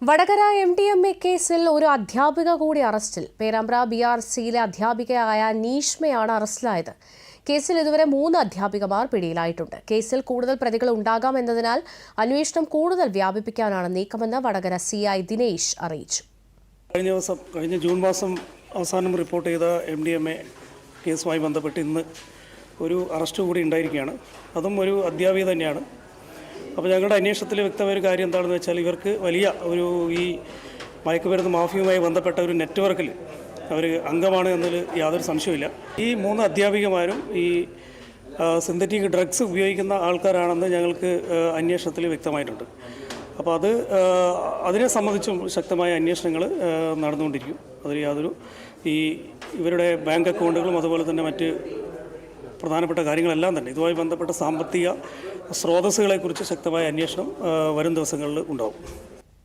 Vadakara MDMA കേസിൽ ഒരു അധ്യാപിക കൂടി അറസ്റ്റിൽ. പേരാമ്പ്ര BRCയിലെ അധ്യാപികയായ നീഷ്മയാണ് അറസ്റ്റിലായത്. കേസിൽ ഇതുവരെ 3 അധ്യാപികമാർ പിടിയിലായിട്ടുണ്ട്. കേസിൽ കൂടുതൽ പ്രതികൾ ഉണ്ടാകാമെന്നതിനാൽ അന്വേഷണം കൂടുതൽ വ്യാപിപ്പിക്കാനാണ് നീക്കമെന്ന് വടകര CI ദിനേശ് അറിയിച്ചു. കഴിഞ്ഞ ജൂൺ മാസം അവസാനം റിപ്പോർട്ട് ചെയ്ത MDMA കേസുമായി ബന്ധപ്പെട്ട് ഇന്ന് ഒരു അറസ്റ്റ് കൂടി ഉണ്ടായിരിക്കുകയാണ്. അതും ഒരു അധ്യാപിക തന്നെയാണ്. അപ്പോൾ ഞങ്ങളുടെ അന്വേഷണത്തിൽ വ്യക്തമായ ഒരു കാര്യം എന്താണെന്ന് വെച്ചാൽ ഇവർക്ക് വലിയ ഈ മയക്കുമരുന്ന് മാഫിയുമായി ബന്ധപ്പെട്ട ഒരു നെറ്റ്വർക്കിൽ അവർ അംഗമാണ് എന്നതിൽ യാതൊരു സംശയമില്ല. ഈ 3 അധ്യാപികമാരും ഈ സിന്തറ്റിക് ഡ്രഗ്സ് ഉപയോഗിക്കുന്ന ആൾക്കാരാണെന്ന് ഞങ്ങൾക്ക് അന്വേഷണത്തിൽ വ്യക്തമായിട്ടുണ്ട്. അപ്പോൾ അതിനെ സംബന്ധിച്ചും ശക്തമായ അന്വേഷണങ്ങൾ നടന്നുകൊണ്ടിരിക്കും. അതിൽ യാതൊരു ഇവരുടെ ബാങ്ക് അക്കൗണ്ടുകളും അതുപോലെ തന്നെ മറ്റ് പ്രധാനപ്പെട്ട കാര്യങ്ങളെല്ലാം തന്നെ ഇതുമായി ബന്ധപ്പെട്ട സാമ്പത്തിക സ്രോതസ്സുകളെക്കുറിച്ച് ശക്തമായ അന്വേഷണം വരും ദിവസങ്ങളിൽ ഉണ്ടാവും.